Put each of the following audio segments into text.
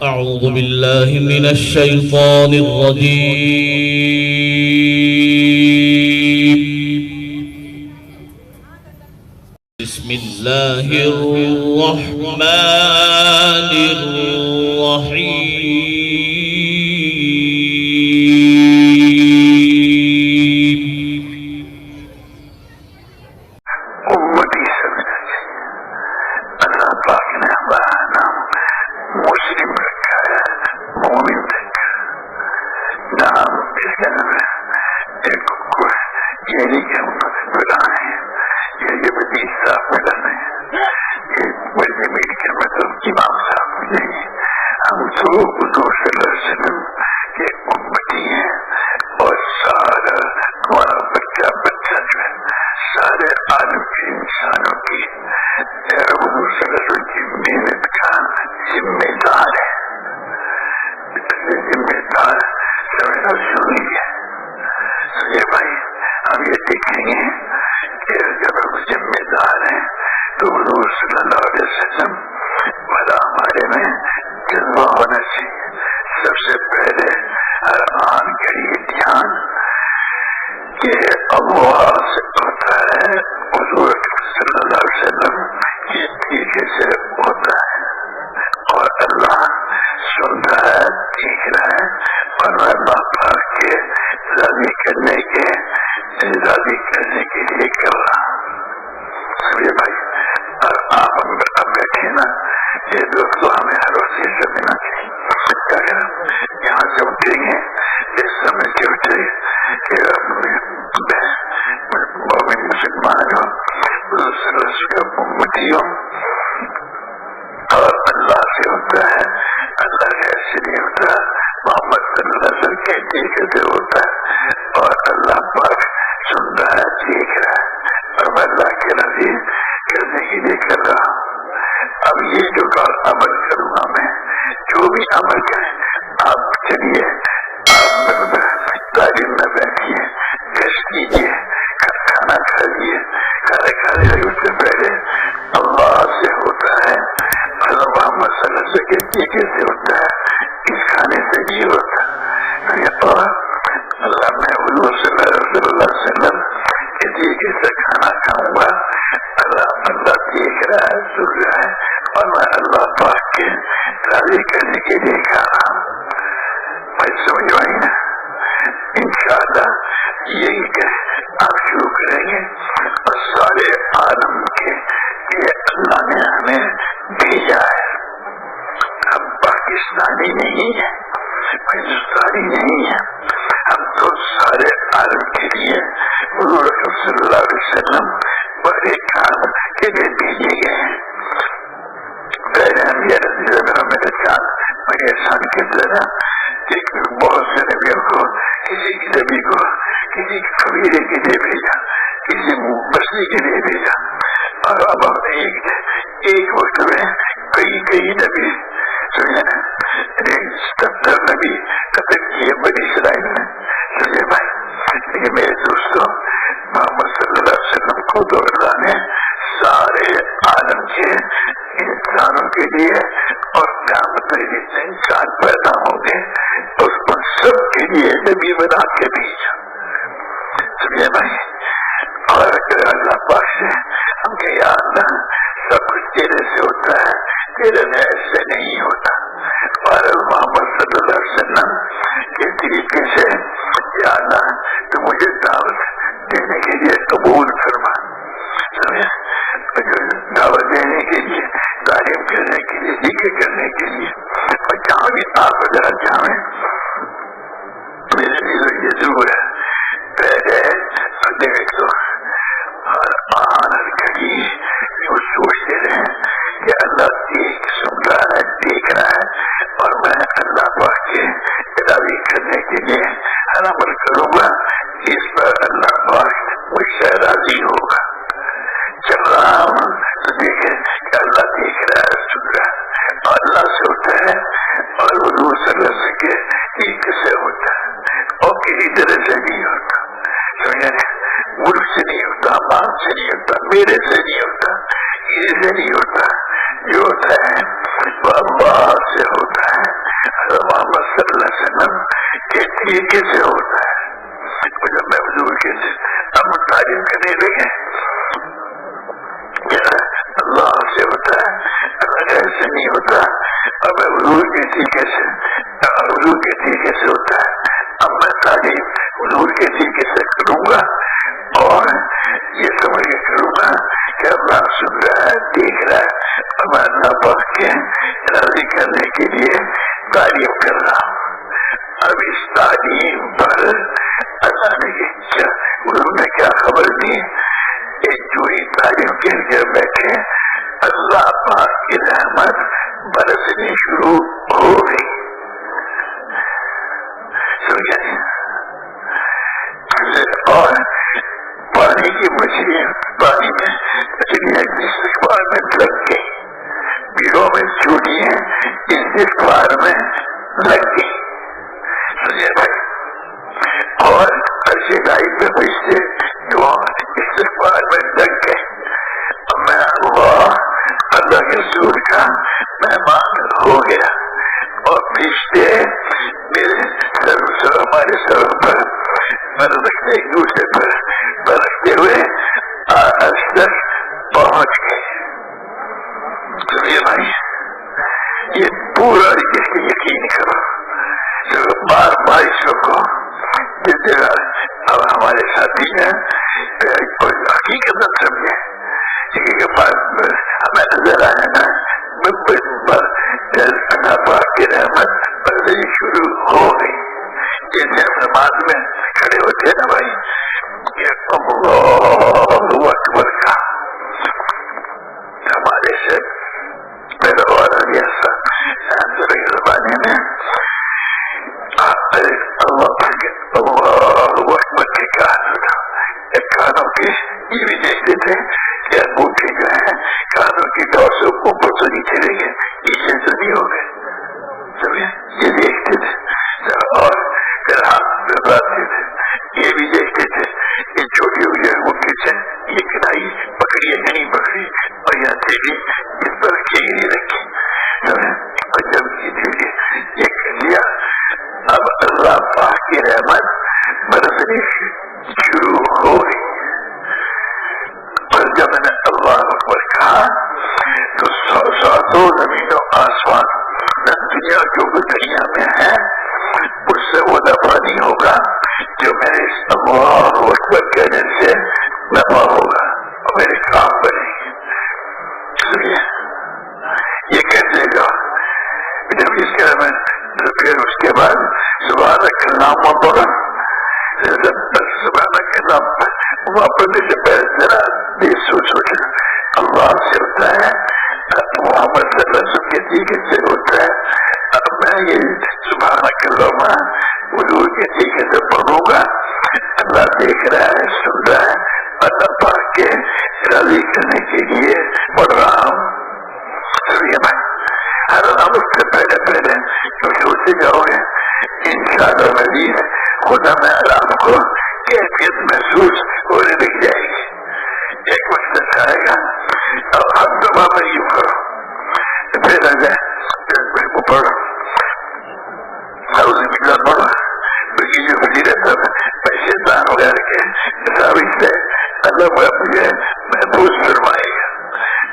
أعوذ بالله من الشيطان الرجيم. بسم الله الرحمن الرحيم. امتی سمجھنا چاہیے. اللہ پاک نے ہمارا نام مسلم رکھا ہے, مومن رکھا ہے. نام اس کا نام ہے ایک یہ نہیں کہ ہم بلانے یہ بدی صاحب بلانے یہ بڑے میری کا مطلب امام صاحب نہیں. ہم تو حضور صلی اللہ علیہ وسلم کے امتی ہیں اور سارا ہمارا بچہ بچہ جو ہے سارے عالم کے انسانوں کی حضور صلی اللہ علیہ وسلم کی محنت کا ذمہ دار ہے. ذمہ دار سمجھنا ضروری ہے. سنجے بھائی ہم یہ دیکھیں گے کہ جب ہم ذمہ دار ہیں تو حضور صلی اللہ علیہ وسلم والا ہمارے میں جذبہ ہونا چاہیے. سب سے پہلے ہر آن کے لیے دھیان کہ اللہ سے ہوتا ہے, حضور صلی اللہ علیہ وسلم کے طریقے سے ہوتا ہے اور اللہ سنتا ہے, دیکھ رہا ہے اور اللہ پاک کے راضی کرنے کے لیے کر رہا. سمجھے بھائی اور آپ اب بیٹھے نا یہ دوستوں ہمیں ہر وقت یہ سمجھنا چاہیے. اگر ہم یہاں سے اٹھیں گے اس سمجھ کے اٹھے کہ مومن مسلمان ہو, امتی ہو اور اللہ سے ہوتا ہے. اللہ ایسے نہیں ہوتا, محمد صلی اللہ علیہ وسلم کے طریقے سے ہوتا ہے اور اللہ پاک سن رہا ہے, دیکھ رہا ہے اور میں اللہ کے راضی کرنے کے لیے کر رہا ہوں. اب یہ جو عمل کروں گا میں, جو بھی عمل کریں آپ چلیے, آپ تعلیم میں بیٹھیے, ریسٹ کیجیے, کھانا کھا لیے, کھانے کھانے اس سے پہلے اللہ سے ہوتا ہے, محمد صلی اللہ علیہ وسلم کے طریقے سے ہوتا ہے, اس کھانے سے بھی ہوتا ہے. اور اللہ میں حضور صلی اللہ علیہ وسلم کے طریقے سے کھانا کھاؤں گا. اللہ دیکھ رہا ہے, سن رہا ہے اور میں اللہ پاک کے راضی کرنے کے لیے کھا رہا ہوں. میں سمجھ آئی نا. انشاءاللہ یہی کہ آپ شروع کریں گے اور سارے عالم کے لیے اللہ نے ہمیں بھیجا ہے. ہم پاکستانی نہیں ہیں, ہندوستانی نہیں ہیں, ہم تو سارے عالم کے لیے حضور صلی اللہ علیہ وسلم بڑے کام کے لیے بھیجے گئے ہیں. پہلے ہم یہ میرا چاند میں احسان کے ذرا بہت سے نبیوں کو, کسی کی نبی کو کسی قبیلے کے لیے بھیجا, کسی بستی کے لیے بھیجا, اور اب ہم ایک وقت میں کئی نبی 70 نبی قتل کیے بنی اسرائیل میں. سمجھے بھائی, لیکن میرے دوستوں محمد صلی اللہ علیہ وسلم کو تو اللہ نے سارے عالم کے انسانوں کے لیے اور قیامت میں جتنے انسان پیدا ہوں گے ان سب کے لیے نبی بنا کے بھیجا. سمجھے بھائی, اور اگر اللہ پاک سے ہم کہ یا اللہ سب کچھ تیرے سے ہوتا ہے, تیرے میں ایسے نہیں ہوتا, اور محمد صلی اللہ علیہ وسلم کے طریقے سے یا اللہ تو مجھے دعوت دینے کے لیے قبول فرما. دعوت دینے کے لیے, تعلیم کرنے کے لیے, ذکر کرنے کے لیے, اور جہاں بھی آپ ذرا چاہیں میرے لیے یہ ضرور ہے. پہلے دیکھ لو اور آن گھڑی وہ سوچتے رہے کہ اللہ سن رہا ہے, دیکھ رہا ہے, اور میں اللہ پاک کے راضی کرنے کے لیے ہر عمل کروں گا, اس پر اللہ پاک مجھ سے راضی ہوگا. چل رہا ہوں تو دیکھے کہ اللہ دیکھ رہا ہے, سن رہا ہے, اور اللہ سے ہوتا ہے اور حضور صلی اللہ علیہ وسلم کے ایک سے ہوتا ہے اور کسی طرح سے نہیں ہوتا. سمجھے, ملک سے نہیں ہوتا, ماں سے نہیں ہوتا, میرے سے نہیں ہوتا, کسی سے نہیں ہوتا. جو ہوتا ہے وہ اللہ سے ہوتا ہے محمد صلی اللہ علیہ وسلم کے طریقے سے ہوتا ہے. جب میں حضور کے ہم تعلیم کرنے لگے اللہ سے ہوتا ہے, اللہ سے نہیں ہوتا. اب میں حضور کے طریقے سے ہوتا ہے. اب میں تعلیم حضور کے طریقے سے کروں گا اور یہ سمجھ کے کروں گا کہ اللہ سن رہا ہے, دیکھ رہا ہے, اور میں اللہ پاک کے راضی کرنے کے لیے تعلیم کر رہا ہوں. اب اس تعلیم پر اللہ نے انہوں نے کیا خبر دی, ایک چوری تعلیم کے لیے بیٹھے اللہ پاک کی رحمت برسنی شروع ہو گئی. اور پانی کی مچھلیاں پانی میں مچھلیاں استغفار میں لگ گئی, پیڑوں میں چوٹیاں استغفار میں لگ گئی. سمجھے بھائی, اور ایسے لائف میں بچتے جو استغفار میں لگ گئے. میں اللہ کے رسول کا مہمان ہو گیا اور فرشتے میرے ہمارے سر پر رکھتے ایک دوسرے پر رکھتے ہوئے آج تک پہنچ گئے. سمجھے بھائی, یہ پورا اس کے یقین کرو بار بار اس کو اب ہمارے ساتھی نے حقیقت نہ سمجھے ہمیں نظر آیا نا اللہ پاک کی رحمت برسنی شروع ہو گئی. جیسے ہم نماز میں کھڑے ہوتے ہیں نا بھائی, اللہ اکبر کا ہمارے سے میرا والا ایسا زمانے میں اللہ اکبر کے کانوں کے یہ بھی دیکھتے تھے کہ انگوٹھے جو ہیں کانوں کی ڈور سے اوپر تو نہیں چلے گئے, نیچے تو نہیں ہو گئے. یہ دیکھتے تھے اور پھر ہاتھ بڑھاتے تھے, یہ بھی دیکھتے تھے یہ چھوٹی ہوئی انگوٹھی سے یہ کڑائی پکڑی ہے نہیں پکڑی, اور یہاں سے بھی اس پر رکھی ہی نہیں رکھی. اور جب یہ کر لیا اب اللہ پاک کی رحمت برسنی شروع ہو گئی. اور جب میں نے اللہ اکبر کہا تو ساتوں زمین و آسمان دنیا جو بھی دنیا میں ہے اس سے وہ دفعہ نہیں ہوگا جو میرے اللہ اکبر کہنے سے دفعہ ہوگا اور میرے کام بنے گی. یہ کہتے جاؤ جب اس کے میں پھر اس کے بعد سبحانک اللہم پڑھا, سبحانک اللہم وہاں پڑھنے سے پہلے ذرا سوچ اللہ سے ہوتا ہے, محمد صلی اللہ علیہ وسلم کے طریقے سے ہوتا ہے. اب میں یہ سبحانک اللہم حضور کے طریقے سے پڑھوں گا. اللہ دیکھ رہا ہے, سن رہا ہے, اللہ پاک کے راضی کرنے کے لیے پڑھ رہا ہوں. ہر نماز سے پہلے جو سوچتے جاؤ گے انشاءاللہ مزید خدا میں آرام کو کیفیت محسوس ہونے لگ جائے گی. ایک وقت آئے گا اور ہم دبا میں یوں کرو پھر آ جائے کو پڑھو پڑھو کیونکہ جو فضیلت میں شیطان وغیرہ کے ثابت سے اللہ مجھے محفوظ فرمائے گا.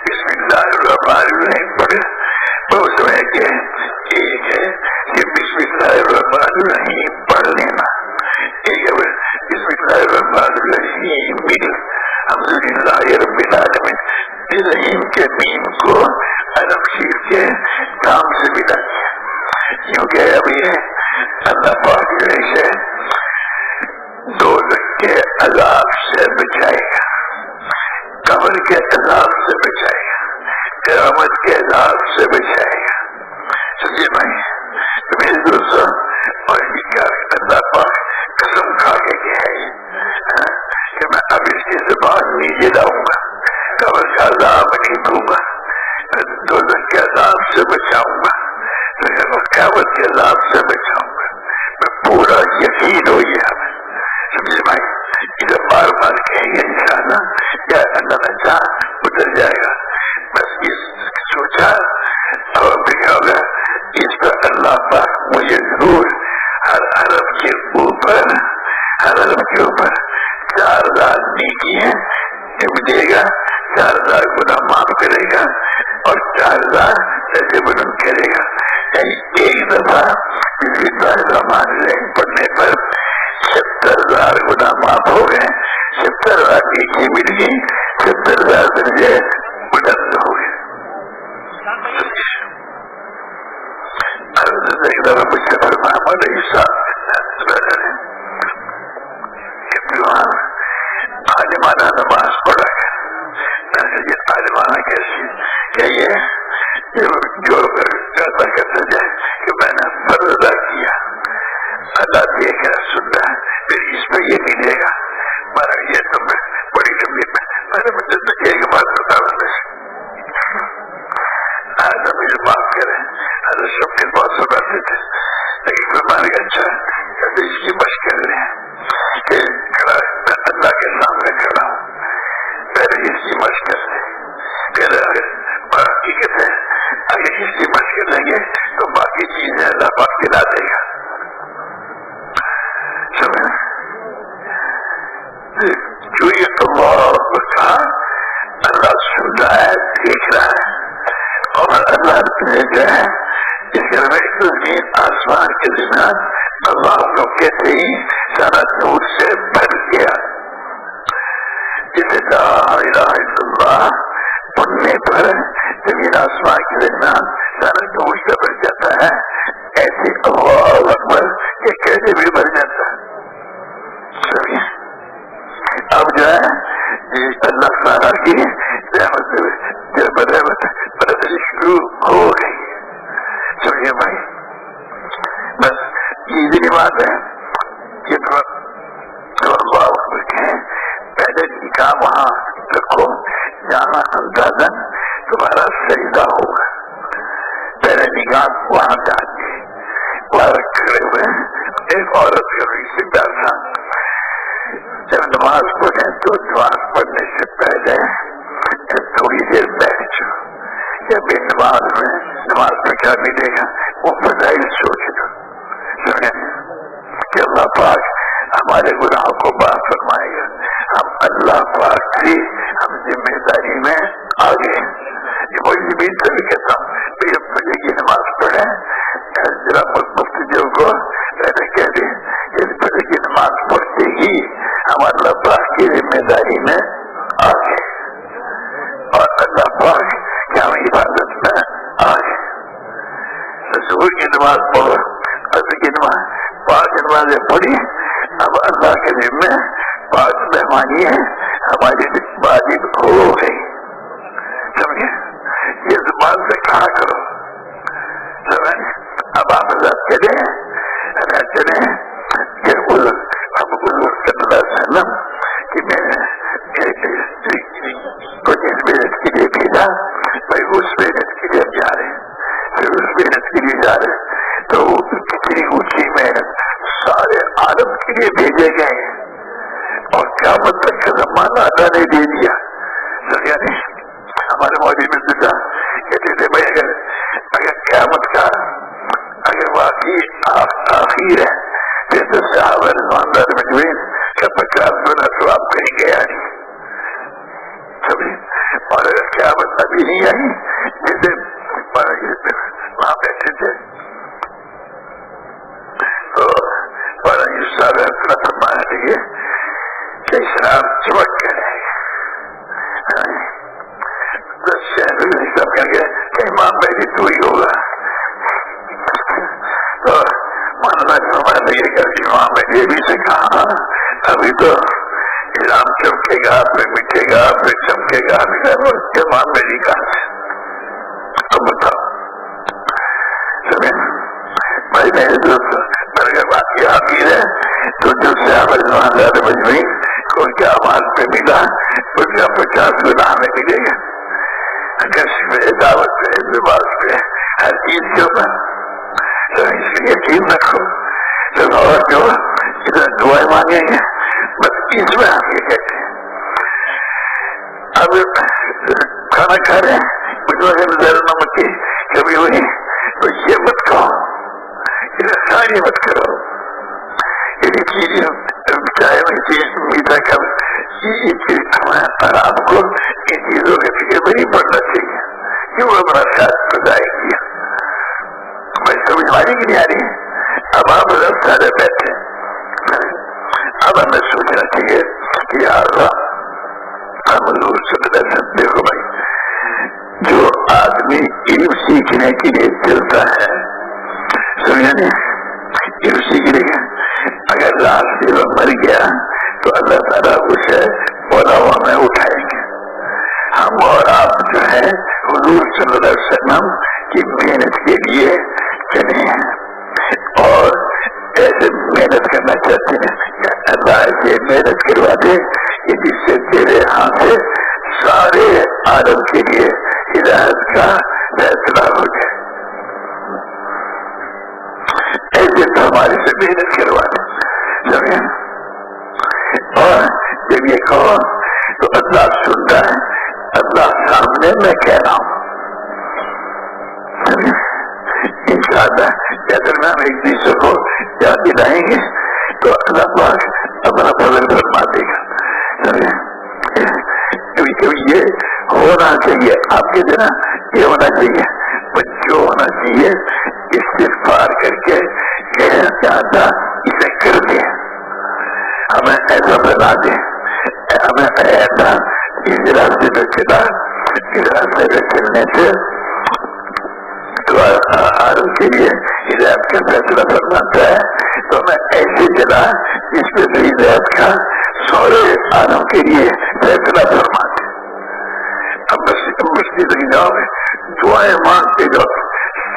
بسم اللہ الرحمن الرحیم پڑھے تو اس میں کہ ایک ہے کہ بسم اللہ الرحمن الرحیم پڑھ لینا, ایک ہے بسم اللہ الرحمن الرحیم الحمدللہ رب العالمین. الرحیم کے میم کو عرب شریف کے نام سے ملا دیا کیونکہ اب یہ اللہ پاک سے دوزخ کے عذاب سے بچائے گا, قبر کے عذاب سے بچائے گا, قیامت کے عذاب سے بچائے گا. سمجھے بھائی میرے دوستوں, اور اللہ پاک قسم کھا کے کیا ہے کہ میں اب اس کی زبان نہیں لاؤں گا, قبر کا عذاب نہیں دوں گا, دوزخ کے عذاب سے بچاؤں گا, قیامت کے عذاب سے بچاؤں گا. میں پورا یقین ہو گیا. سمجھے بھائی جب بار بار کہیں گے انشاءاللہ یا اللہ نہ چاہ اتر جائے گا. بس اس سوچا اور ہوگا اس پر اللہ پاک مجھے 70,000 ایسے بلند کرے گا. ایک دفعہ بسم اللہ الرحمن الرحیم پڑھنے پر 70,000 گناہ معاف ہو گئے, 70,000 نیکی مل گئی, 70,000 درجے بلند ہو گئے. ایک دفعہ مجھ سے فرمایا مولوی صاحب عالمانہ نماز پڑھا کر. یہ عالمانہ کیسی کہ یہ جو کرتا کرتا جائے کہ میں نے فرض ادا کیا, اللہ دیکھ رہا سن رہا ہے, پھر اس پہ یہ نہیں دے گا. مگر یہ تم بڑی لمبی میں نے مجھے تو ایک بات بتا آج مجھے معاف کریں. حضرت سب کے بہت سناتے تھے لیکن فرمانے کا اچھا کبھی اس کی مشق کر رہے ہیں کہ اللہ کے سامنے کھڑا ہوں, پہلے اس کی مشق کر رہے پھر حقیقت ہے اگر اس کی مشق کر لیں گے تو باقی چیزیں اللہ پاک دلا دے گا. جو یہ اللہ کہا اللہ سن رہا ہے, دیکھ رہا ہے, اور اللہ نے جو ہے اس زمین آسمان کے درمیان اللہ کو کہتے ہی سارا نور سے بھر گیا. جسے لا الہ الا اللہ پڑھنے پر زمین آسمان کے درمیان سارا نور سے بھر جاتا ہے, ایسے اللہ اکبر کہ کہتے بھی بھر جاتا ہے. اب جو ہے اللہ تعالیٰ کی برتری شروع ہو گئی. سمجھے بھائی, بس یہ بات ہے کہ پہلے نکاح وہاں رکھو جہاں اندازن تمہارا سجدہ ہوگا. پہلے نکاح وہاں ڈال کے وہاں کھڑے ہوئے ایک عورت کا سجدہ تھا. جب نماز پڑھیں تو نماز پڑھنے سے پہلے تھوڑی دیر بیٹھ جاؤ. جب نماز میں کیا ملے گا وہ فضائل سوچ لو. کہ اللہ پاک ہمارے گناہوں کو معاف فرمائے گا. ہم اللہ پاک کی ہم ذمہ داری میں آگے یہ وہ زمین سے بھی کہتا ہوں کہ فجر کی نماز پڑھیں ذرا مفتیوں کو پہلے کہہ دیں کہ فجر کی نماز پڑھتے ہی ہم اللہ پاک کی ذمہ داری میں آگے اور اللہ پاک کی ہم عبادت میں آگے. ظہر کی نماز پڑھو, عصر کی نماز, 5 نمازیں پڑھی. اب اللہ کے ذمہ 5 مہمانی ہے ہماری واجب ہو گئی. سمجھے, یہ زبان سے کہا کرو. سمجھ, اب آپ اللہ چلیں کہ اب حضور صلی اللہ علیہ وسلم کہ میں کچھ محنت کے لیے بھیجا, بھائی اس محنت کے لیے جا رہے ہیں, پھر اس محنت کے لیے جا رہے ہیں تو کتنی اونچی محنت سارے عالم کے لیے بھیجے گئے اور قیامت تک کا زمانہ اللہ نے دے دیا. یعنی ہمارے مولوی میں دتا کہتے تھے بھائی اگر قیامت کا اگر واقعی آخر ہے پھر تو صحابہ رضوان مجمعین کا 50 گنا ثواب کہیں گیا نہیں. اور اگر قیامت ابھی نہیں آئی جیسے وہاں بیٹھے تھے تو فرمانے لگے کہ شراب چمک کر رہے سب کہہ گئے کہ امام بھائی بھی تو ہی ہوگا. تو ماننا فرمانے لگے کہ امام بھائی یہ بھی سے کہا ابھی تو اسلام چمکے گا پھر مٹے گا پھر چمکے گا امام بھائی کہاں سے. تو بتاؤ بھائی میرے دوست اگر بات یہ آتی ہے تو جو صحابہ مجمعین کو ان کے اعمال پہ ملا ان کا 50 گنا ہمیں ملے گا. اگر دعوت پہ لباس پہ ہر چیز کے اوپر تو اس لیے یقین رکھو تو اور جو ادھر دعائیں مانگیں گے بس اس میں ہم یہ کہتے ہیں. اب کھانا کھا رہے ہیں مجھے نظر نمک کی کبھی ہوئی تو یہ مت کھاؤ, ساری مت کرو, یہ چیزیں چاہے میں چیز میٹھا کر آپ کو ان چیزوں کے فکر میں نہیں پڑنا چاہیے. کیوں اپنا خیال ضائع کیا؟ میں سمجھ آ رہی کہ نہیں آ رہی؟ اب آپ سارے بیٹھے، اب ہمیں سوچنا چاہیے کہ یا اللہ ہم حضور صلی اللہ علیہ وسلم، دیکھو بھائی، جو آدمی علم سیکھنے کے لیے چلتا ہے، سمجھا نہیں، علم سیکھنے کے اگر راستے میں مر گیا تو اللہ تعالیٰ اسے بولاوا میں اٹھائیں گے۔ ہم اور آپ جو ہے حضور صلی اللہ علیہ وسلم کی محنت کے لیے چلے ہیں اور ایسے محنت کرنا چاہتے ہیں کہ اللہ ایسے محنت کروا دے کہ جس سے تیرے ہاتھ سے سارے عالم کے لیے ہدایت کا فیصلہ ہو جائے، ایسے تو ہمارے سے محنت کروا دے۔ اور جب یہ کہو تو اللہ سنتا ہے، اللہ سامنے میں کہہ رہا ہوں انشاءاللہ اگر ہم ایک دوسرے کو یاد دلائیں گے تو اللہ پاک اپنا فضل فرما دے گا۔ کبھی کبھی یہ ہونا چاہیے، آپ کے ذرا یہ ہونا چاہیے، بچوں ہونا چاہیے استغفار کر کے کہنا چاہتا اسے کر دے، ہمیں ایسا بنا دے، ہمیں ایسا اس راستے میں چلا، اس راستے میں چلنے سے تو عالم کے لیے ہدایت کا فیصلہ فرماتا ہے، تو میں ایسے چلا جس پہ ہدایت کا سورے عالم کے لیے فیصلہ فرماتے۔ اب مسجد میں جاؤ گے، دعائیں مانگتے جاؤ،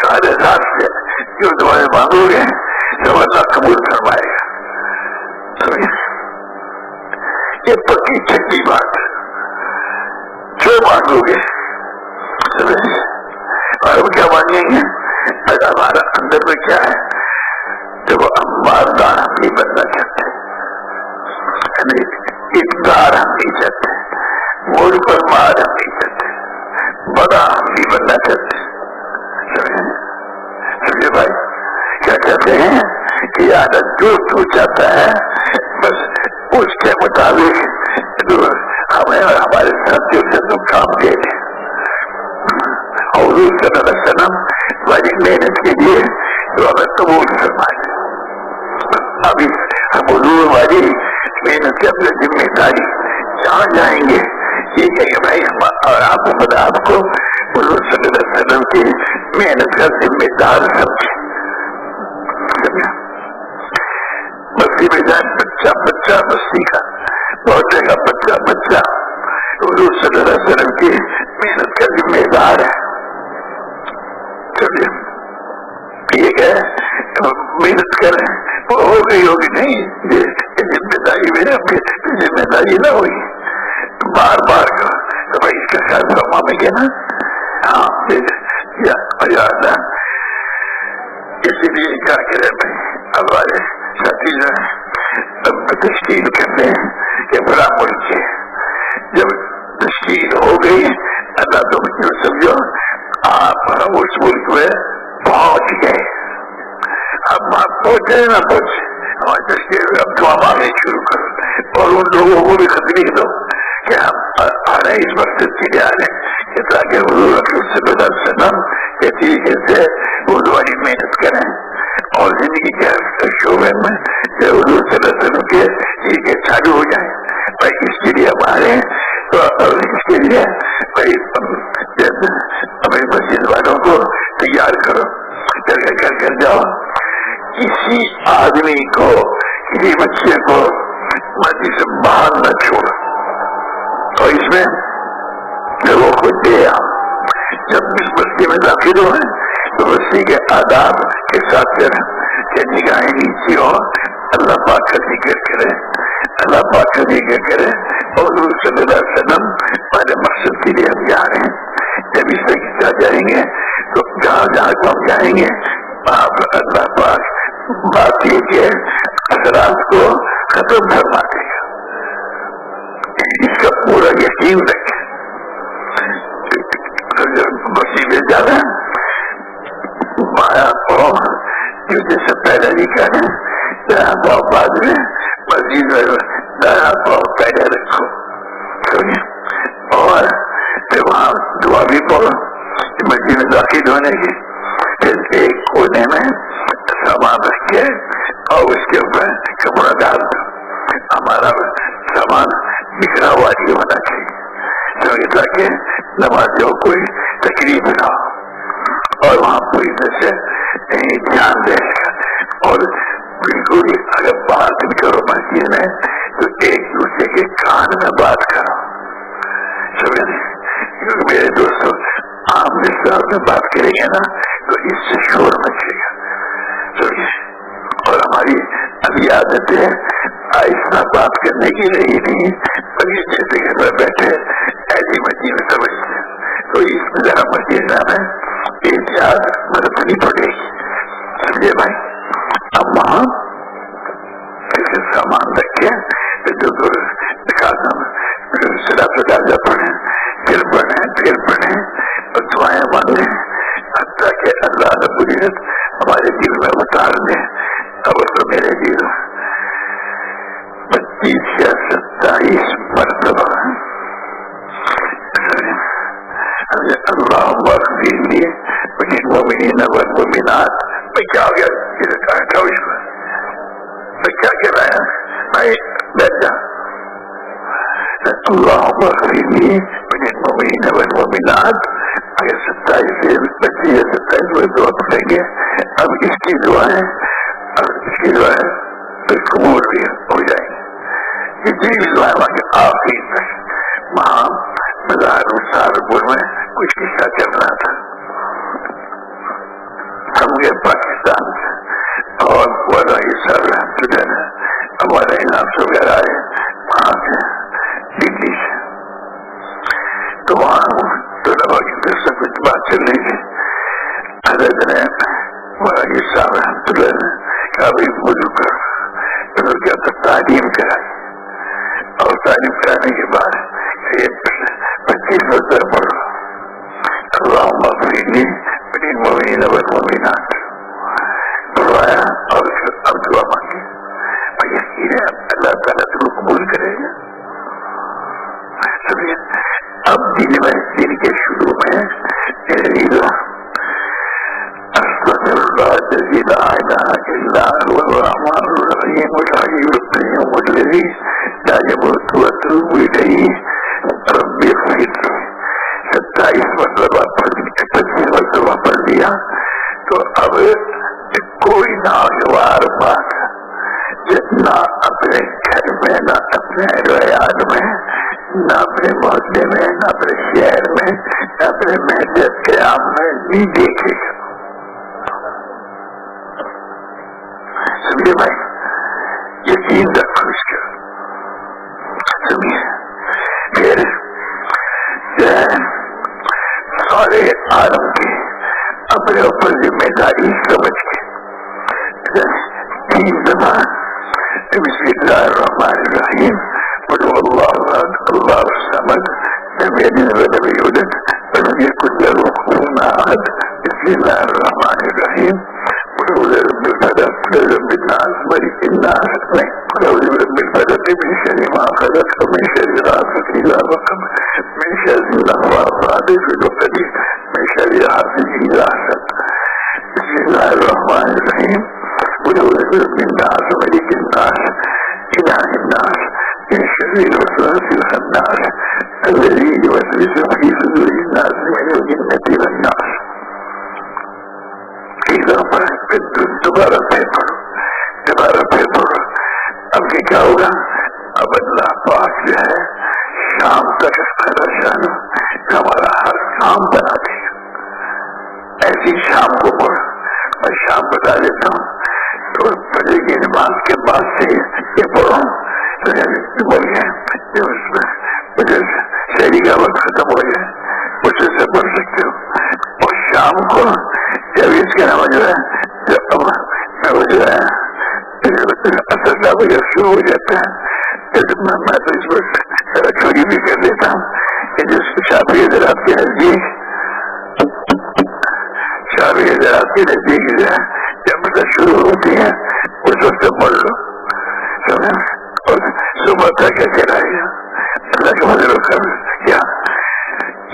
سارے راستے جو دعائیں مانگو گے تو اللہ قبول فرمائے گا۔ یہ پکی چھٹی بات ہے، جو مانگو گے اور ہم کیا مانگیں گے؟ اگر ہمارا اندر میں کیا ہے جب ہم مالدار ہم نہیں بننا چاہتے، اقتدار ہم نہیں چاہتے، ملک پر مار ہم نہیں چاہتے، بڑا ہم نہیں بننا چاہتے۔ سمجھے بھائی کیا کہتے ہیں کہ عادت جو تو چاہتا ہے بس اس کے مطابق ہمیں اور ہمارے ساتھیوں سے تو کام دے دیں۔ حضور صلی اللہ علیہ وسلم والی محنت کے لیے تو ہمیں قبول فرمائے۔ ابھی ہم حضور والی محنت کی اپنی ذمہ داری جہاں جائیں گے یہ کہیں گے بھائی ہم اور آپ کو حضور صلی اللہ علیہ وسلم کی محنت کا ذمہ دار سمجھے۔ مستی میں جائیں بچہ بچہ مستی کا پہنچے گا، بچہ بچہ حضور صلی اللہ علیہ وسلم کی محنت کا ذمہ دار ہے۔ چلیے ٹھیک ہے، محنت کریں، وہ ہو گئی ہوگی نہیں، ذمہ داری میرے ذمہ داری نہ ہوئی بار بار کا تو بھائی اس کا خیال فرما میں کیا نا، ہاں یاد ہے۔ اسی لیے کیا کرے بھائی ہمارے ساتھی جو ہے تشکیل کرتے ہیں کہ بڑا ملک ہے، جب تشکیل ہو گئی اللہ تم کیوں سمجھو آپ اس ملک میں پہنچ گئے، اب آپ پہنچے نہ پہنچے ہماری تشکیل میں اب دعا مانگنے شروع کرو اور ان لوگوں کو بھی خط لکھ دو کہ ہم آ رہے ہیں اس مقصد کے لیے آ رہے ہیں کہ تاکہ حضور صلی اللہ علیہ وسلم کے طریقے سے اردو والی محنت کریں اور زندگی کے شعبے میں حضور صلی اللہ علیہ وسلم کے طریقے چالو ہو جائیں۔ بھائی اس کے لیے ہم آ رہے ہیں تو اس کے لیے بھائی اپنی مسجد والوں کو تیار کرو، کر جاؤ، کسی آدمی کو کسی بچے کو مسجد سے باہر نہ چھوڑو اور اس میں لوگوں کو دے آؤ۔ جب اس بستی میں داخل ہوئے تو بستی کے آداب کے ساتھ کہ نگاہیں نیچی ہو، اللہ پاک کا ذکر کرے، اللہ پاک کا ذکر کرے اور حضور صلی اللہ علیہ وسلم والے مقصد کے لیے ہم جا رہے ہیں۔ جب اس طرح جائیں گے تو جہاں جہاں کو ہم جائیں گے آپ اللہ پاک باقی کے اثرات کو ختم فرما دے گا، اس کا پورا یقین رکھے۔ مسیح میں جانا مایا کو جیسے پہلے لکھا ہے دایا پاؤ بعد میں، مسجد میں دایا پاؤ پہلے رکھو اور پھر وہاں دعا بھی پڑھو کونے کی، پھر ایک کونے میں سامان رکھ کے اور اس کے اوپر کپڑا ڈال دو. ہمارا سامان بکھرا ہوا نہیں ہونا چاہیے تاکہ نمازیوں کوئی تکلیف نہ ہو، اور وہاں پوری طرح سے دھیان دے گا. اور بالکل اگر بات بھی کرو مسجد میں تو ایک دوسرے کے کان میں بات کرو. کیونکہ میرے دوستوں عام رشتہ میں بات کریں گے نا تو اس سے شور مچے گا. اور ہماری ابھی عادت ہے آہستہ بات کرنے کی رہی نہیں، ابھی جیسے گھر میں بیٹھے ایسی مسجد سمجھتے ہیں. تو اس میں ذرا مسجد میں احتیاط برتنی پڑے گی. سمجھے بھائی؟ اب وہاں سامان رکھے پڑھیں اور دعائیں مانگیں حتیٰ کہ اللہ رب العزت ہمارے دل میں اتار دیں. اب تو میرے دل 25 یا 27 مرتبہ اللہ اغفر لی وللمؤمنین والمؤمنات. میں کیا ہو گیا میں کیا کہہ رہا ہے میں بیٹھ جا. اللہ اغفر لی وللمؤمنین والمؤمنات. اگر 27 سے 25 یا 27 میں دعا پڑھیں گے. اب اس کی دعائیں قبول بھی ہو جائیں گی. جتنی بھی دعائیں وہاں کے آخری تک وہاں مزار سہارنپور میں کچھ قصہ چل رہا تھا. ہم گئے پاکستان سے اور ہمارے انعام سے وغیرہ آئے وہاں سے دلی سے. تو وہاں طلبا کی طرف سے کچھ بات چل رہی تھی. حضرت نے مولانا صاحب رحمۃ اللہ نے کہا بھائی وضو کر کیا تو تعلیم کرائی. اور تعلیم کرانے کے بعد 25 مرتبہ پڑھو اللہم اغفر لی وللمؤمنین والمؤمنات پڑھوایا اور اب دعا مانگی. اور یقین ہے اللہ تعالیٰ تو قبول کرے گا. اب دن کے شروع میں استغفر اللہ الذی لا الہ الا هو الرحمن الرحیم الحی القیوم الذی لا یموت واتوب الیہ رب اغفر لی. 27 مرتبہ پڑھ 25 مرتبہ پڑھ لیا. تو اب کوئی ناگوار بات نہ اپنے گھر میں نہ اپنے ریاض میں نہ اپنے محلے میں نہ اپنے شہر میں نہ اپنے محجد قیام میں نہیں دیکھے گا. سمجھے بھائی؟ یقین رکھو اس کا. سمجھے؟ پھر سارے عالم کی اپنے اوپر ذمہ داری سمجھ کے 3 دفعہ بسم اللہ الرحمن الرحیم قل هو اللہ احد اللہ الصمد لم یلد ولم یولد ولم یکن له کفوا احد. بسم اللہ الرحمن الرحیم قل اعوذ برب الفلق قل اعوذ برب الناس ملک الناس قل اعوذ برب الفلق من شر ما خلق ومن شر غاسق اذا وقب من شر النفاثات في العقد من شر حاسد اذا حسد. بسم اللہ الرحمن الرحیم قل اعوذ برب الناس ملک الناس اله الناس من شر الوسواس الخناس الذي يوسوس في صدور الناس من الجنة والناس. دوبارہ پھر پڑھو. اب کیا ہوگا؟ اب اللہ پاک جو ہے شام تک شان ہمارا ہر کام بنا دے گا. ایسی شام کو پڑھو. میں شام بتا دیتا ہوں. تو فجر کی نماز کے بعد سے یہ پڑھو تو بول گئے اس میں شہری کا وقت ختم ہو جائے اس سے پڑھ سکتے ہو. اور شام کو جب اس کا نام جو ہے اثر کا وجہ شروع ہو جاتا ہے میں تو اس پر چھوڑی بھی کر دیتا ہوں کہ جس شافعی حضرات کے نزدیک جو ہے جب مدد شروع ہوتی ہے اس وقت پڑھ لو. اور صبح تک کیا کرائے گا اللہ کے فضل و کرم کیا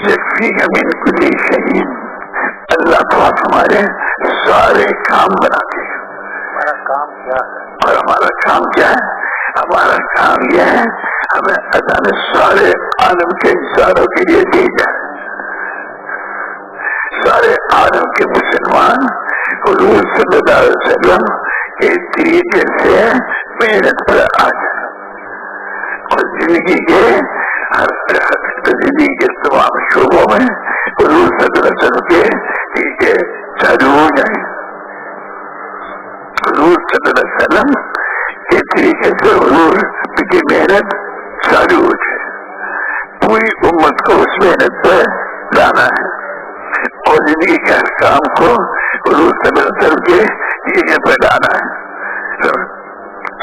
یکفی من کل شیء اللہ پاک ہمارے سارے کام بناتے ہیں. ہمارا کام کیا ہے؟ اور ہمارا کام کیا ہے؟ ہمارا کام یہ ہے ہمیں اللہ نے سارے عالم کے انسانوں کے لیے بھیجا ہے. سارے عالم کے مسلمان حضور صلی اللہ علیہ وسلم کے طریقے سے محنت پر آ جائے اور زندگی کے زندگی کے تمام شعبوں میں حضور صلی اللہ علیہ وسلم کے طریقے چالو ہو جائیں. حضور صلی اللہ علیہ وسلم کے طریقے سے حضور کی محنت چالو ہو جائے. پوری امت کو اس محنت پر لانا ہے اور زندگی کے ہر کام کو حضور صلی اللہ علیہ وسلم کے طریقے پر لانا ہے.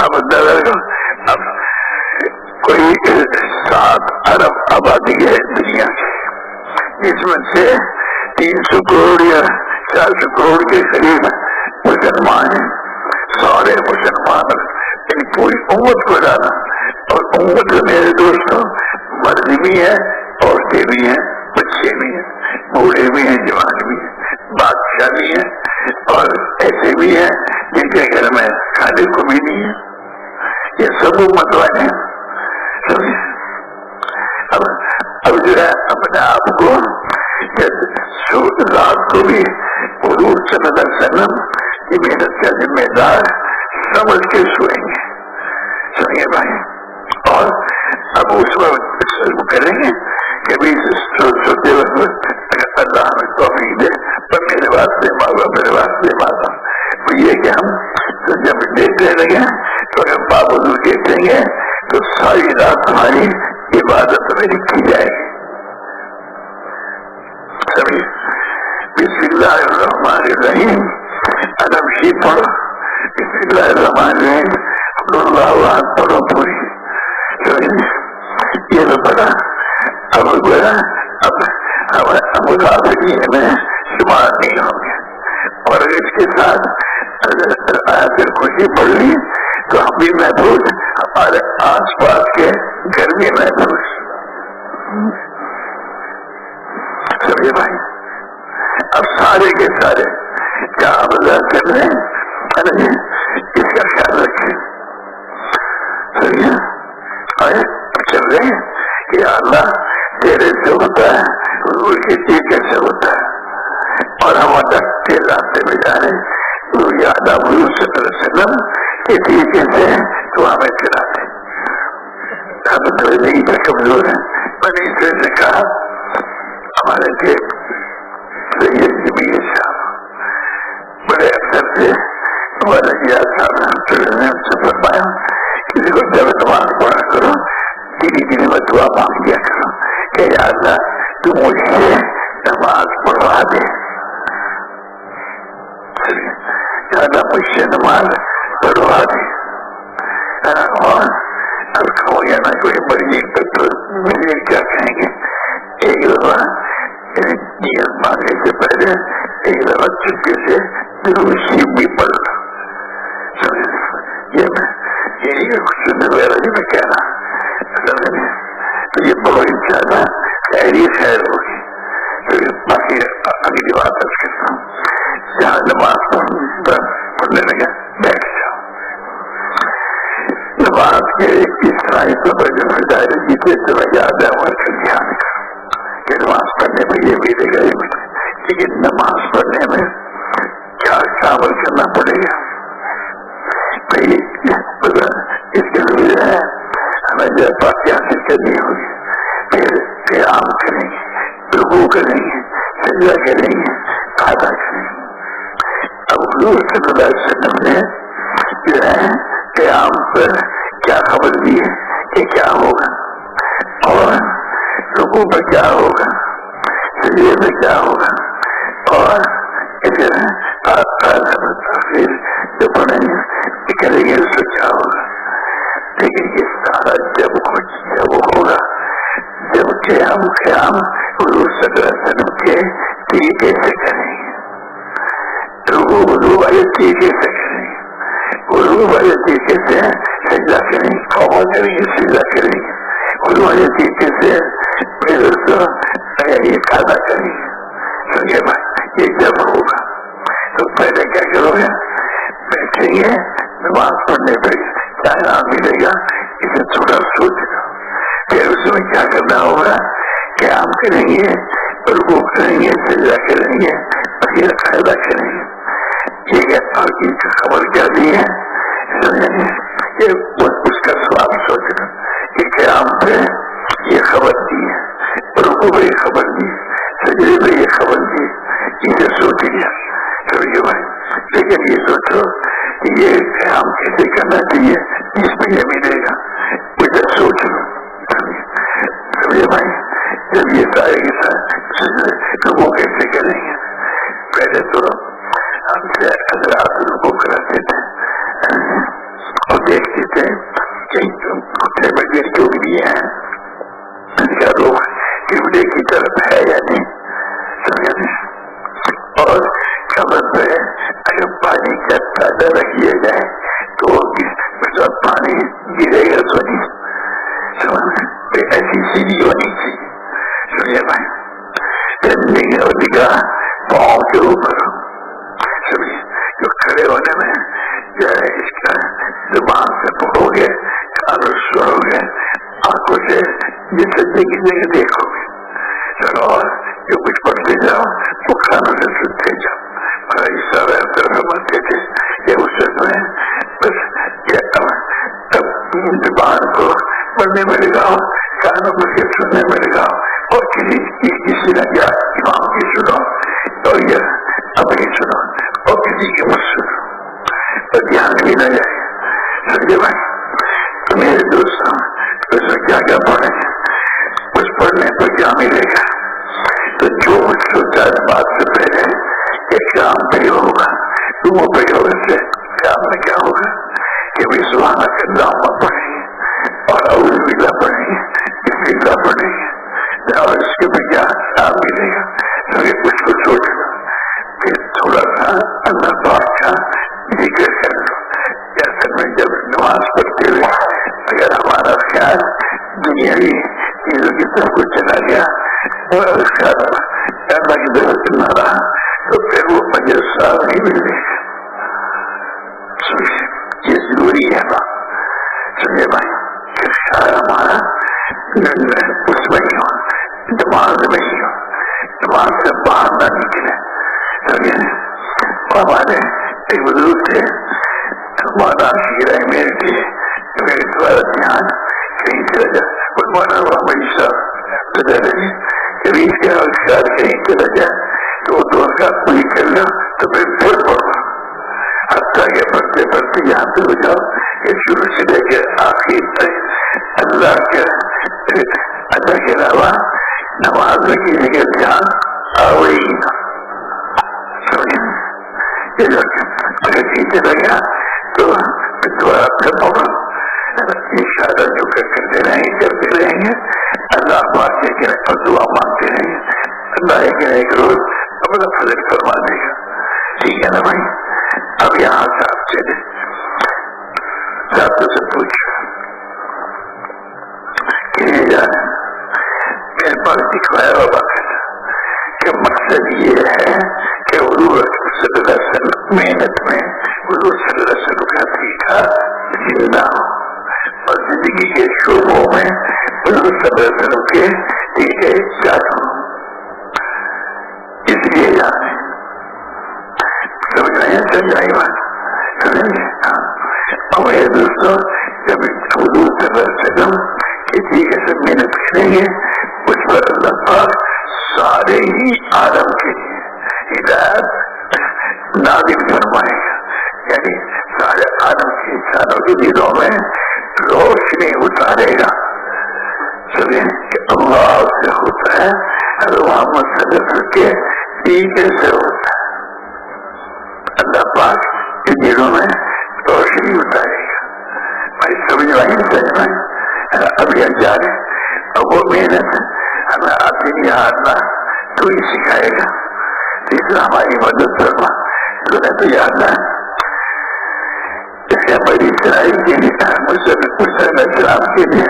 اب اب کوئی 7 ارب آبادی ہے دنیا کی، جس میں سے 300 کروڑ یا 400 کروڑ کے قریب مسلمان ہیں. سارے مسلمان ان پوری امت کو لانا، اور امت میں میرے دوستوں مرد بھی ہیں، عورتیں بھی ہیں، بچے بھی ہیں، بوڑھے بھی ہیں، جوان بھی ہیں، بادشاہ بھی ہیں، اور ایسے بھی ہیں جن کے گھر میں کھانے کو بھی نہیں ہے. یہ سب امت والے ہیں. اب جو ہے اپنے آپ کو رات کو بھی حضور صلی اللہ علیہ وسلم کی محنت کا ذمہ دار سمجھ کے سوئیں گے. سنیے بھائی، اور اب اس وقت کریں گے کبھی سوتے وقت اگر اللہ ہمیں توفیق دے پر میرے واسطے مانگو، میرے واسطے مانگو. تو یہ کہ ہم جب دیکھتے رہیں تو اگر باوجود دیکھیں گے تو ساری رات ہماری عبادت میں لکھی جائے گی. سبھی بسم اللہ الرحمن الرحیم علم شی پڑھو، بسم اللہ الرحمن الرحیم قل اللہ احد پڑھو پوری. یہ تو پڑھا. اب گویا اب مسافرین میں شمار نہیں ہوں گے، اور اس کے ساتھ اگر خوشی پڑھ لی تو ہم بھی محفوظ، ہمارے آس پاس کے گھر بھی محفوظ. سمجھے بھائی؟ اب سارے کے سارے کیا مزاق کر رہے ہیں، اس کا خیال رکھیں. سمجھے؟ چل رہے ہیں کہ اللہ تیرے سے ہوتا ہے، حضور کے طریقے سے ہوتا ہے، اور ہم اللہ کے راستے میں جا رہے ہیں. یاد حضور صلی اللہ علیہ وسلم کے طریقے سے تو ہمیں چلاتے. ہم تو نہیں پر کمزور ہیں. میں نے اس طرح سے کہا ہمارے کے سید جمیل صاحب بڑے افسر سے ہمارے یاد صاحب نے ہم سے فرمایا کسی کو جب نماز پڑھا کرو دینی دینی میں دعا مانگ لیا کرو کہ یا اللہ تو مجھ سے نماز پڑھوا دے. اللہ مجھ سے نماز پڑھوا دے. اور اب کہو یا نہ کوئی مرضی تو مجھے کیا کہیں گے. ایک دفعہ نیت مانگنے سے پہلے ایک دفعہ چپکے سے درود شریف بھی پڑھ لو. یہ میں سننے وغیرہ جو میں کہہ رہا تو یہ بہت انشاءاللہ خیر ہی خیر ہوگی. باقی اگلی بات عرض کرتا ہوں. جہاں نماز پڑھنے لگے بیٹھ جاؤ. نماز کے اس طرح دائرے جیتے تو یاد ہے ہمارے کا دھیان کہ نماز پڑھنے میں یہ ملے گا یہ ملے، لیکن نماز پڑھنے میں کیا شامل کرنا پڑے گا. اس کے لیے ہمیں جو بات حاصل کرنی ہوگی، پھر قیام کریں گے، رکوع کریں گے، سجدہ کریں گے، ادا کریں گے. اب حضور صلی اللہ علیہ وسلم نے جو ہے قیام پر کیا خبر دی ہے کہ کیا ہوگا، اور رکوع پر کیا ہوگا، سجدے میں کیا ہوگا، اور پھر جو پڑھیں گے کریں گے اس سے کیا ہوگا. لیکن یہ سارا جب ہوگا جب کہ ہم قیام حضور صلی اللہ علیہ وسلم کے طریقے سے کریں گے، رکوع والے طریقے سے کریں گے، رکوع والے طریقے سے سجدہ کریں گے، توبہ کریں گے، سجدہ کریں گے، رکوع والے طریقے سے پھر اس کو یہ ادا کریں گے. سمجھے بھائی؟ یہ جب ہوگا تو پہلے کیا کرو گے؟ بیٹھیں گے نماز پڑھنے پہ کیا نام ملے گا اسے تھوڑا سوچ لو. پھر اس میں کیا کرنا ہوگا؟ قیام کریں گے، رکوع کریں گے، سجدہ کریں گے، پھر قاعدہ کریں گے. ٹھیک ہے؟ اور ان کی خبر کیا دی ہے؟ یہ اس کا سوال سوچ لو کہ قیام پہ یہ خبر دی ہے، رکوع پہ یہ خبر دی، سجدے پہ یہ خبر دی، اسے سوچ لیا. سمجھے بھائی؟ لیکن یہ سوچو کہ یہ قیام کیسے کرنا چاہیے جس میں یہ ملے گا، اسے سوچ لو. سمجھے بھائی؟ جب یہ سارے کے ساتھ رکوع کیسے کریں گے؟ پہلے تو ہم سے حضرات رکوع کراتے تھے اور دیکھتے تھے کہ اٹھنے بجے جو بھی ہیں ان کا رخ قبلے کی طرف ہے یا نہیں. سمجھا نہیں؟ اور قبر پہ اگر پانی کا اندازہ رکھ لیا جائے تو پانی گرے گا تو نہیں. سمجھ ایسی سیدھی ہونی چاہیے. سمجھے بھائی؟ نگاہ پاؤں کے اوپر ہو. سمجھے؟ جو کھڑے ہونے میں جو ہے اس کا زبان سے پڑھو گے، کانوں سے سنو گے، آنکھوں سے جس سجدے کی جگہ دیکھو گے. چلو اور جو کچھ پڑھتے جاؤ وہ کانوں سے سنتے جاؤ. فرماتے تھے کہ اس میں بس زبان کو پڑھنے میں لگاؤ، کانوں کو صرف سننے میں لگاؤ، اور کسی نے کیا امام کی سنو اور یہ اپنی سنو اور کسی کی مت سنو، اور دھیان بھی نہ جائے. سمجھے بھائی؟ تو میرے دوستوں اس میں کیا کیا پڑھیں گے، اس پڑھنے پر کیا ملے گا؟ تو جو کچھ سوچا بات سے پہلے کہ قیام پہ ہوگا، رکوع پہ ہوگا، سے قیام میں کیا ہوگا کہ بھی سبحانک اللہم پڑھیں گے اور اعوذ باللہ پڑھیں گے، بسم اللہ پڑھیں گے، اور اس کے بعد کیا نام ملے گا. تو یہ کچھ کو سوچ لو، پھر تھوڑا سا اللہ پاک کا ذکر کر لو. جیسے میں جب نماز پڑھتے ہوئے اگر ہمارا خیال دنیاوی چیزوں کی طرف کو چلا گیا اور اس کا اللہ کی طرف نہ رہا تو پھر وہ اجر ثواب نہیں ملے گا. یہ ضروری ہے بات. سمجھے بھائی؟ کہ خیال ہمارا اس میں ہی ہو، دماغ میں ہی ہو، دماغ سے باہر نہ نکلے. سمجھے؟ ہمارے ایک بزرگ تھے مولانا شیر احمد تھے، میرے دوارا دھیان کہیں چلا جائے مولانا محمد صاحب کبھی اس کے خیال کہیں چلا جائے تو وہ دور کا پوری کر لو تو پھر پڑھو، حتیٰ کہ پڑھتے پڑھتے یہاں پہ ہو جاؤ کہ شروع سے لے کے آخر تک اللہ کے علاوہ نماز میں کسی کا دھیان آئے ہی نہ. اگر کہیں چلا گیا تو دوبارہ پھر پڑھو. اشارہ جو کرتے رہیں گے اللہ پاک کے اور دعا مانگتے رہیں گے، اللہ ایک روز اپنا فضل فرما دے گا. ٹھیک ہے نا بھائی؟ اب یہاں سے آپ چلے ڈاکٹر سے پوچھو کہ جانے میرے پاس دکھوایا ہوا بات کہ مقصد یہ ہے کہ حضور صلی اللہ علیہ وسلم محنت میں حضور صلی اللہ علیہ وسلم کا طریقہ زندہ ہو اور زندگی کے شعبوں میں حضور صلی اللہ علیہ وسلم کے طریقے جاری ہو. اس لیے جانے سمجھ رہے ہیں سمجھائی بات سمجھیں. اور میرے دوستوں جب حضور صلی اللہ علیہ وسلم کے طریقے سے محنت کریں گے اس پر اللہ پاک سارے ہی عالم کے ہدایت نازل فرمائے گا. یعنی سارے عالم کے انسانوں کے دلوں میں روشنی اتارے گا. سمجھیں کہ اللہ سے ہوتا ہے اور محمد صلی اللہ علیہ وسلم کے طریقے سے ہوتا ہے. اللہ پاک کے دلوں میں روشنی اتارے گا. بھائی سمجھ اب یہ جانے اب وہ محنت ہمیں آتی نہیں ہارنا تو ہی سکھائے گا. تیسرا ہماری مدد کرنا تو نے تو یاد نہ اس کے بڑی اسرائیل کے لیے اسلام کے لیے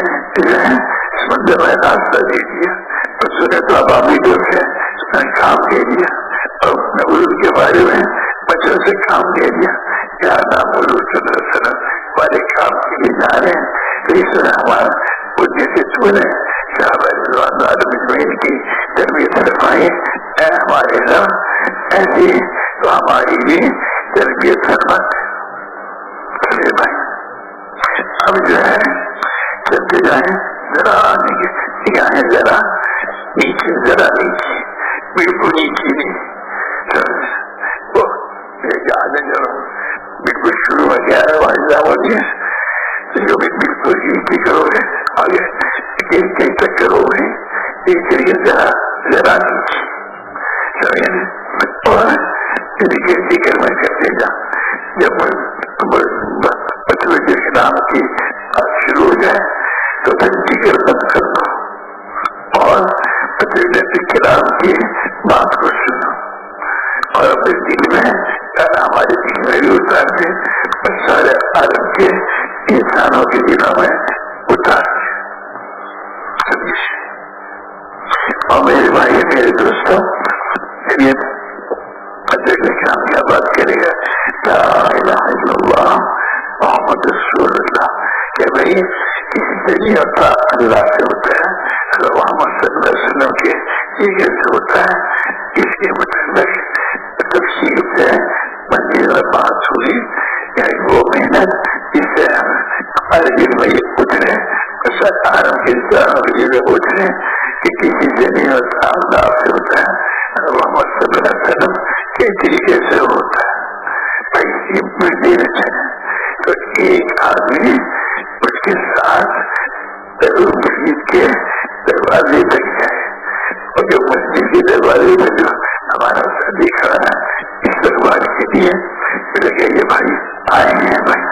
سمندر میں راستہ دے دیا اور سنے تو اب ابھی جو ہے کام دے دیا، اور مولود کے بارے میں بچوں سے کام دے دیا، یا مولود صلی اللہ علیہ وسلم والے کام کے لیے جا رہے ہیں، تو اس طرح ہمارا مجھے سے سنے صحابہ مجمعین کی تربیت فرمائے، اے ہمارے رب ایسی تو ہماری بھی تربیت فرما۔ چلے بھائی اب جو ہے چلتے جائیں، ذرا نگاہیں ذرا نیچے، ذرا نیچے، بالکل نیچے نہیں، وہ آگے جو بالکل شروع ہو گیا ہے واحدہ ہو گیا، جو بھی بالکل نیچے کرو گے آگے کہیں تک کرو گے، ایک طریقے ذرا نیچے اور ذکر میں کرتے جا، جب بچے کلام کی شروع ہو جائے تو پھر ذکر بند کر دو اور کلام کی بات کو سنو، اور اپنے دل میں ہمارے دل میں بھی اتار دے، اور سارے عالم کے انسانوں کے دلوں میں اتار دے۔ اور میرے بھائی میرے دوستوں، یہ کام کیا بات کرے گا، لا الہ الا اللہ محمد رسول اللہ، کہ بھائی کسی سے نہیں ہوتا، اللہ سے ہوتا ہے، محمد صلی اللہ علیہ وسلم کے یہ کیسے ہوتا ہے، اس کے متعلق تفصیل سے منزل میں بات ہوئی، وہ محنت جس سے ہمارے دل میں یہ اترے، عالم کے انسانوں کے لیے اترے کہ کسی سے نہیں ہوتا، اللہ سے ہوتا ہے، محمد صلی اللہ علیہ وسلم کے طریقے سے ہوتا ہے۔ تو ایک آدمی اس کے ساتھ مسجد کے دروازے تک جائے، اور جو مسجد کے دروازے میں جو ہمارا ساتھی کھڑا ہے استقبال کے لیے لگے، یہ بھائی آئے ہیں بھائی،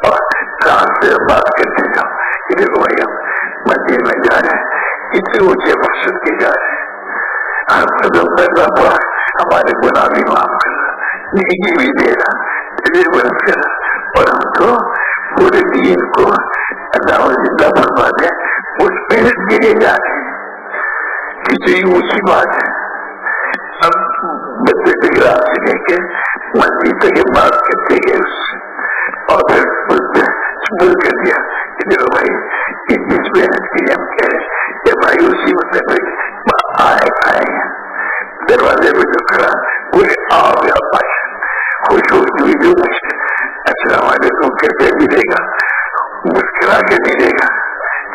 اور رات سے بات کرتے جاؤ کہ دیکھو بھائی ہم مسجد میں جا رہے ہیں، اتنے اونچے مقصد کے جا رہے ہیں، ہمارے گناہ بھی معاف کر رہا، نیکی بھی دے رہا، تجھے بند کر رہا، اور ہم تو پورے دین کو اللہ زندہ فرما دے، اس محنت کے لیے جا رہے ہیں، کتنی اونچی بات ہے۔ ہم بچے کے گراف سے لے کے مسجد تک بات کرتے گئے اس سے، اور پھر بول کر دیا کہ دیکھو بھائی اتنی محنت کی ہم کہہ رہے کہ بھائی اسی مطلب آئے ہیں، دروازے پہ جو کھڑا پورے آؤ یا پاس خوش ہوئی جو السلام علیکم کہتے ملے گا، مسکرا کے ملے گا،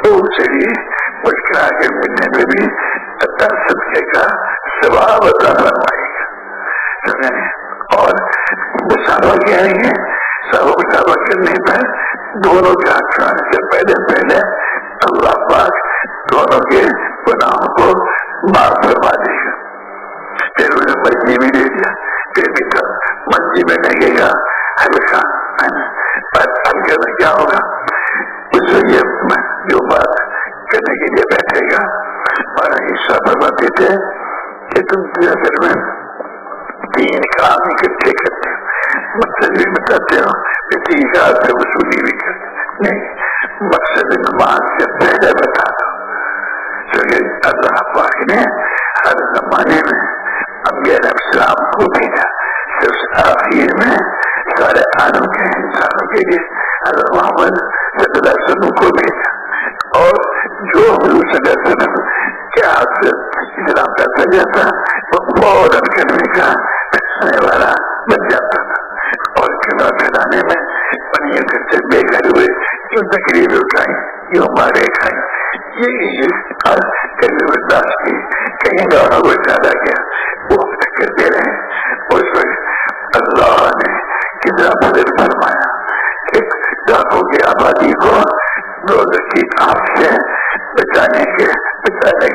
تو چلیے مسکرا کے ملنے میں بھی اللہ صدقے کا ثواب عطا فرمائے گا۔ اور مسافہ کیا ہے، سب مسافہ کرنے پر دونوں کے ہاتھ چھوڑنے سے پہلے اللہ پاک دونوں کے گناہوں کو معاف فرما دے گا۔ پھر انہیں مرضی بھی دے دیا، پھر بھی مرضی میں لگے گا ہلکا، ہلکے میں کیا ہوگا، اس سے یہ جو بات کرنے کے لیے بیٹھے گا، اور حصہ فرماتے تھے کہ تم اصل میں تین کام اکٹھے کرتے ہو، مقصد بھی بتاتے ہو کہ تین کام سے وصولی بھی کرتے نہیں، مقصد نماز سے پہلے بتا دو۔ اللہ پاک نے ہر زمانے میں انبیاء علیہ السلام کو بھیجا، صرف آخر میں سارے عالم کے انسانوں کے لیے حضرت محمد صلی اللہ علیہ وسلم کو بھیجا، اور جو حضور صلی اللہ علیہ وسلم کے ہاتھ سے اسلام کرتا جاتا وہ فوراً کرنے کا والا بن جاتا تھا، اور کلمہ پھیلانے میں بنیے سے بے گھر ہوئے جو تقریر اٹھائیں، جو مارے کھائیں، یہ کبھی برداشت کی، کہیں دونوں کو زیادہ کیا وہ کرتے رہے۔ اس وقت اللہ نے کتنا فضل فرمایا کہ لاکھوں کی آبادی کو روزہ کی آگ سے بچانے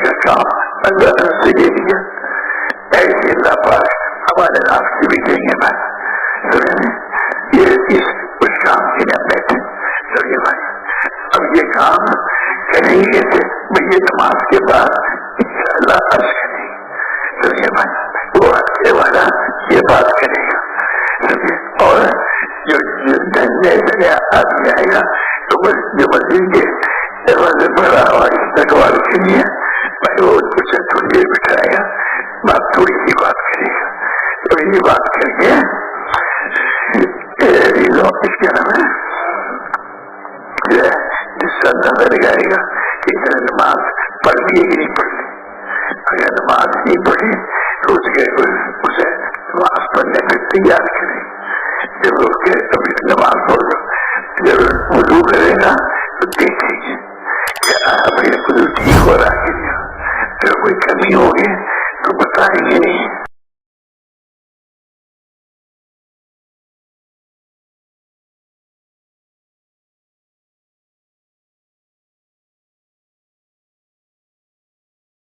کا کام اللہ نے سے دے دیا۔ ایسے اللہ پاک ہمارے آپ سے بھی دیں گے بھائی، یہ اس کام کے لیے بیٹھے سوئے بھائی، اب یہ کام کریں گے یہ نماز کے بعد انشاءاللہ عرض کریں گے، سوئے بھائی وہ عرضے والا یہ بات کرے گا، اور جو آدمی آئے گا تو جو مسجد کے دروازے پر استقبال کے لیے بھائی وہ کچھ نہیں پڑھی تو اسے نماز پڑھنے میں تیار کریں. جب اس کے ابھی نماز پڑھ لو, جب وضو کرے گا تو دیکھیں گے کہ ابھی وضو ٹھیک ہو رہا ہے. اگر کوئی کمی ہوگی